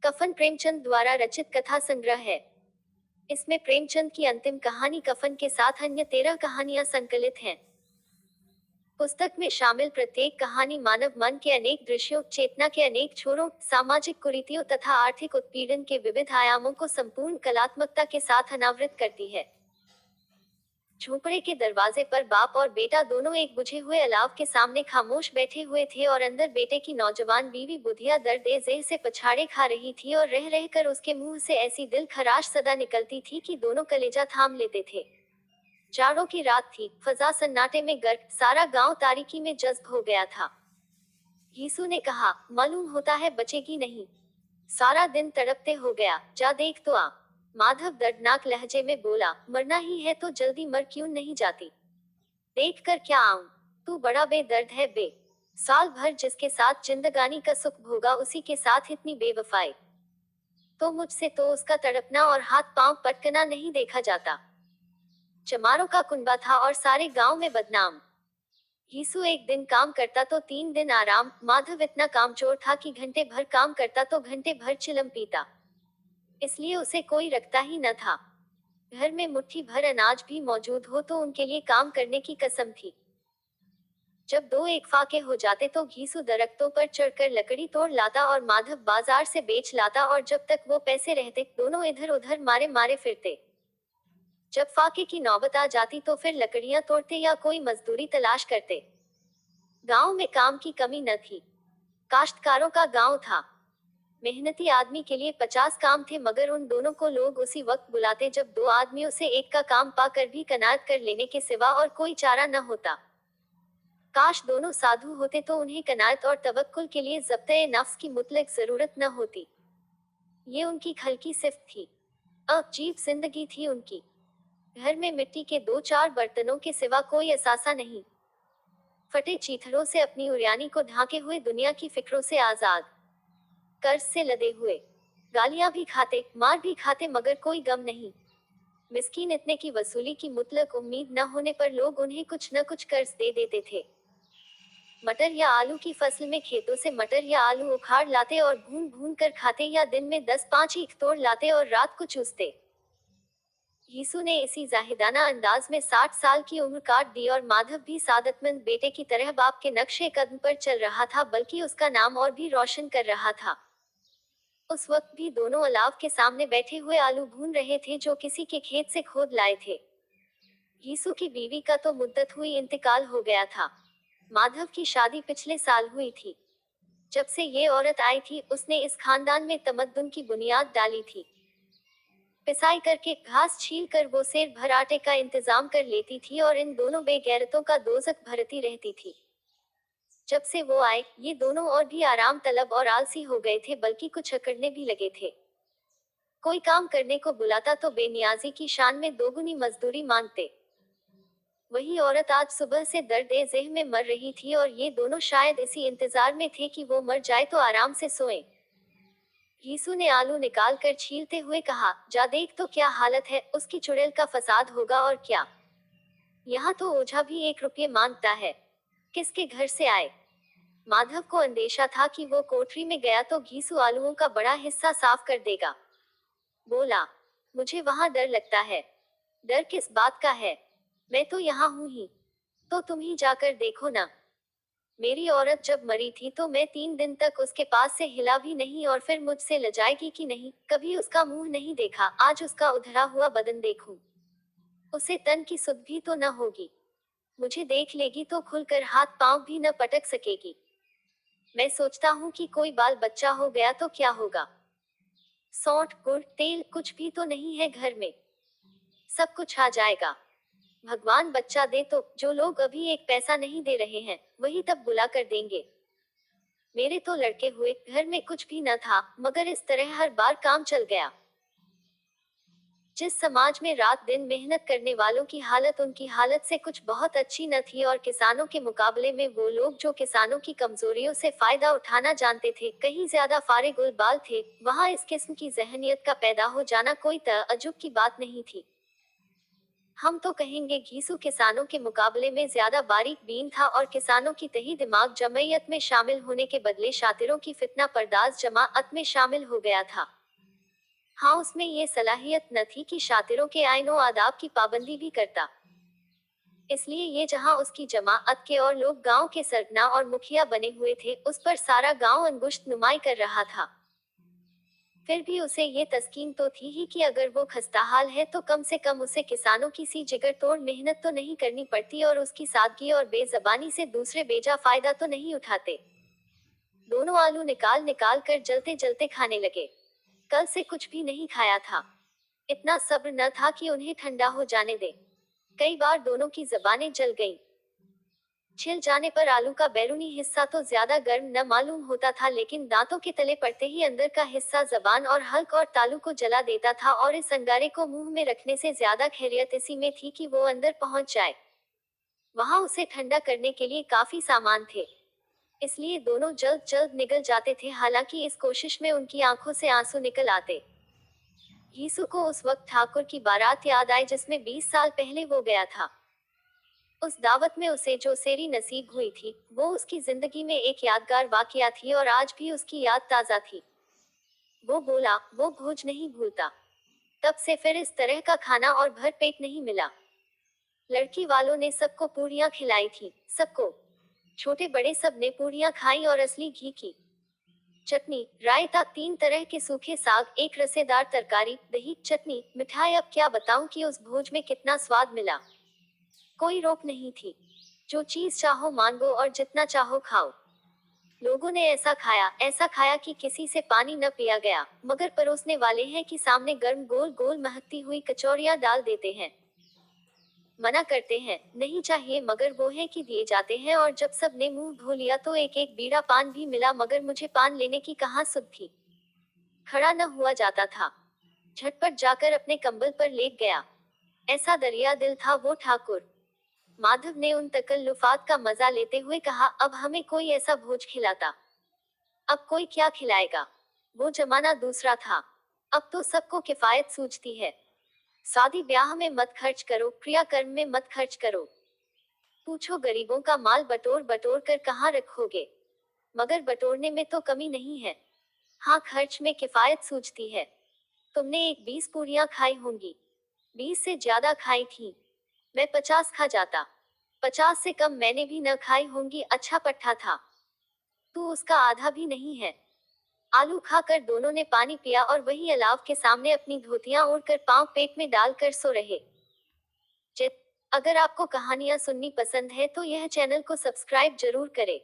कफन प्रेमचंद द्वारा रचित कथा संग्रह है। इसमें प्रेमचंद की अंतिम कहानी कफन के साथ अन्य 13 कहानियां संकलित हैं। पुस्तक में शामिल प्रत्येक कहानी मानव मन के अनेक दृश्यों, चेतना के अनेक छोरों, सामाजिक कुरीतियों तथा आर्थिक उत्पीड़न के विविध आयामों को संपूर्ण कलात्मकता के साथ अनावृत करती है। झोंपड़े के दरवाजे पर बाप और बेटा दोनों एक बुझे हुए अलाव के सामने खामोश बैठे हुए थे और अंदर बेटे की नौजवान बीवी बुधिया दर्द-ए-ज़ेह से पछाड़े खा रही थी और रह रह कर उसके मुंह से ऐसी दिल खराश सदा निकलती थी कि दोनों कलेजा थाम लेते थे। जाड़ों की रात थी, फजा सन्नाटे में गर्क, सारा गांव तारीकी में जज्ब हो गया था। यीशु ने कहा, मालूम होता है बचेगी नहीं। सारा दिन तड़पते हो गया, जा देख तो आ। माधव दर्दनाक लहजे में बोला, मरना ही है तो जल्दी मर क्यों नहीं जाती? देख कर क्या आऊं? तू बड़ा बेदर्द है बे। साल भर जिसके साथ जिंदगानी का सुख भोगा उसी के साथ इतनी बेवफाई। तो मुझसे तो उसका तड़पना और हाथ पांव पटकना नहीं देखा जाता। चमारों का कुनबा था और सारे गांव में बदनाम। यीशु एक दिन काम करता तो 3 दिन आराम। माधव इतना कामचोर था कि घंटे भर काम करता तो घंटे भर चिलम पीता, इसलिए उसे कोई रखता ही न था। घर में मुट्ठी भर अनाज भी मौजूद हो तो उनके लिए काम करने की कसम थी। जब दो एक फाके हो जाते तो घीसू दरख्तों पर चढ़कर लकड़ी तोड़ लाता और माधव बाजार से बेच लाता और जब तक वो पैसे रहते दोनों इधर उधर मारे मारे फिरते। जब फाके की नौबत आ जाती तो फिर लकड़ियां तोड़ते या कोई मजदूरी तलाश करते। गांव में काम की कमी न थी। काश्तकारों का गांव था। मेहनती आदमी के लिए 50 काम थे, मगर उन दोनों को लोग उसी वक्त बुलाते जब दो आदमियों से एक का काम पाकर भी कनात कर लेने के सिवा और कोई चारा न होता। काश दोनों साधु होते तो उन्हें कनात और तवक्कुल के लिए ज़ब्ते नफ्स की मुतलक जरूरत न होती। ये उनकी खलकी सिफ्त थी, अजीब जिंदगी थी उनकी। घर में मिट्टी के 2-4 बर्तनों के सिवा कोई असासा नहीं। फटे चीथड़ों से अपनी उरियानी को ढांके हुए दुनिया की फिक्रों से आजाद। कर्ज से लदे हुए, गालियां भी खाते, मार भी खाते, मगर कोई गम नहीं। मिस्कीन इतने की वसूली की मुतलक उम्मीद न होने पर लोग उन्हें कुछ न कुछ कर्ज दे देते थे। मटर या आलू की फसल में खेतों से मटर या आलू उखाड़ लाते और भून भून कर खाते, या दिन में 10-5 ईख तोड़ लाते और रात को चूसते। यीशु ने इसी जाहिदाना अंदाज में 60 साल की उम्र काट दी और माधव भी सादतमंद बेटे की तरह बाप के नक्शे कदम पर चल रहा था, बल्कि उसका नाम और भी रोशन कर रहा था। उस वक्त भी दोनों अलाव के सामने बैठे हुए आलू भून रहे थे जो किसी के खेत से खोद लाए थे। यीशु की बीवी का तो मुद्दत हुई इंतकाल हो गया था। माधव की शादी पिछले साल हुई थी। जब से ये औरत आई थी उसने इस खानदान में तमद्दुन की बुनियाद डाली थी। पिसाई करके, घास छील कर वो सेर भर आटे का इंतजाम कर लेती थी और इन दोनों बेगैरतों का दोजख भरती रहती थी। जब से वो आए ये दोनों और भी आराम तलब और आलसी हो गए थे, बल्कि कुछ अकड़ने भी लगे थे। कोई काम करने को बुलाता तो बेनियाजी की शान में दोगुनी मजदूरी मांगते। वही औरत आज सुबह से दर्द-ए-ज़ेह में मर रही थी और ये दोनों शायद इसी इंतजार में थे कि वो मर जाए तो आराम से सोएं। यीशु ने आलू निकाल कर छीलते हुए कहा, जा देख तो क्या हालत है, उसकी चुड़ैल का फसाद होगा और क्या। यहाँ तो ओझा भी 1 रुपये मांगता है। किसके घर से आए? माधव को अंदेशा था कि वो कोठरी में गया तो घीसू आलूओं का बड़ा हिस्सा साफ कर देगा। बोला, मुझे वहां डर लगता है। डर किस बात का है? मैं तो यहाँ हूं ही। तो तुम ही जाकर देखो ना। मेरी औरत जब मरी थी तो मैं 3 दिन तक उसके पास से हिला भी नहीं, और फिर मुझसे लजाएगी कि नहीं, कभी उसका मुंह नहीं देखा, आज उसका उधड़ा हुआ बदन देखूं। उसे तन की सुध भी तो न होगी। मुझे देख लेगी तो खुलकर हाथ पांव भी न पटक सकेगी। मैं सोचता हूँ कि कोई बाल बच्चा हो गया तो क्या होगा। सौंठ, गुड़, तेल कुछ भी तो नहीं है घर में। सब कुछ आ जाएगा। भगवान बच्चा दे तो जो लोग अभी 1 पैसा नहीं दे रहे हैं वही तब बुला कर देंगे। मेरे तो लड़के हुए, घर में कुछ भी न था, मगर इस तरह हर बार काम चल गया। जिस समाज में रात दिन मेहनत करने वालों की हालत उनकी हालत से कुछ बहुत अच्छी न थी, और किसानों के मुकाबले में वो लोग जो किसानों की कमजोरियों से फायदा उठाना जानते थे कहीं ज्यादा फारिग उल बाल थे, वहां इस किस्म की जहनियत का पैदा हो जाना कोई तअज्जुब की बात नहीं थी। हम तो कहेंगे घीसू किसानों के मुकाबले में ज्यादा बारीक बीन था और किसानों की तही दिमाग जमयत में शामिल होने के बदले शातिरों की फितना पर्दाज जमाअत में शामिल हो गया था। हाँ, उसमें ये सलाहियत न थी कि शातिरों के आइनो आदाब की पाबंदी भी करता। इसलिए ये जहां उसकी जमाअत के और लोग गांव के सरगना और मुखिया बने हुए थे, उस पर सारा गांव अंगुश्त नुमाई कर रहा था। फिर भी उसे ये तस्कीन तो थी ही कि अगर वो खस्ताहाल है तो कम से कम उसे किसानों की सी जिगर तोड़ मेहनत तो नहीं करनी पड़ती और उसकी सादगी और बेजबानी से दूसरे बेजा फायदा तो नहीं उठाते। दोनों आलू निकाल निकाल कर जलते जलते खाने लगे। कल से कुछ भी नहीं खाया था। इतना सब्र न था कि उन्हें ठंडा हो जाने दे। कई बार दोनों की जबानें जल गईं। छिल जाने पर आलू का बैरूनी हिस्सा तो ज्यादा गर्म न मालूम होता था, लेकिन दांतों के तले पड़ते ही अंदर का हिस्सा जबान और हल्क और तालू को जला देता था और इस अंगारे को मुंह में रखने से ज्यादा खैरियत इसी में थी कि वो अंदर पहुंच जाए। वहां उसे ठंडा करने के लिए काफी सामान थे, इसलिए दोनों जल्द जल्द निकल जाते थे। हालांकि इस कोशिश में उनकी आंखों से आंसू निकल आते। यीशु को उस वक्त ठाकुर की बारात याद आई जिसमें 20 साल पहले वो गया था। उस दावत में उसे जो सेरी नसीब हुई थी, वो उसकी जिंदगी में एक यादगार वाकया थी और आज भी उसकी याद ताजा थी। वो बोला, वो भोज नहीं भूलता। तब से फिर इस तरह का खाना और भर पेट नहीं मिला। लड़की वालों ने सबको पूरियां खिलाई थी, सबको, छोटे बड़े सब ने पूरियां खाई और असली घी की चटनी, रायता, 3 तरह के सूखे साग, एक रसेदार तरकारी, दही, चटनी, मिठाई। अब क्या बताऊं कि उस भोज में कितना स्वाद मिला। कोई रोक नहीं थी। जो चीज चाहो मांगो और जितना चाहो खाओ। लोगों ने ऐसा खाया कि किसी से पानी न पिया गया, मगर परोसने वाले हैं कि सामने गर्म गोल गोल महकती हुई कचौरियां डाल देते हैं। मना करते हैं, नहीं चाहिए, मगर वो है कि दिए जाते हैं। और जब सब ने मुंह धो लिया तो एक एक बीड़ा पान भी मिला, मगर मुझे पान लेने की कहाँ सुध थी। खड़ा न हुआ जाता था। झटपट जाकर अपने कंबल पर लेट गया। ऐसा दरिया दिल था वो ठाकुर। माधव ने उन तकल्लुफात का मजा लेते हुए कहा, अब हमें कोई ऐसा भोज खिलाता। अब कोई क्या खिलाएगा। वो जमाना दूसरा था। अब तो सबको किफायत सूझती है। शादी ब्याह में मत खर्च करो, क्रियाकर्म में मत खर्च करो। पूछो गरीबों का माल बटोर बटोर कर कहाँ रखोगे। मगर बटोरने में तो कमी नहीं है। हाँ, खर्च में किफायत सूझती है। तुमने एक 20 पूरियां खाई होंगी। 20 से ज्यादा खाई थी। मैं 50 खा जाता। 50 से कम मैंने भी न खाई होंगी। अच्छा पट्टा था। तू उसका आधा भी नहीं है। आलू खाकर दोनों ने पानी पिया और वही अलाव के सामने अपनी धोतियां ओढ़कर पांव पेट में डालकर सो रहे। जित अगर आपको कहानियां सुननी पसंद है तो यह चैनल को सब्सक्राइब जरूर करें।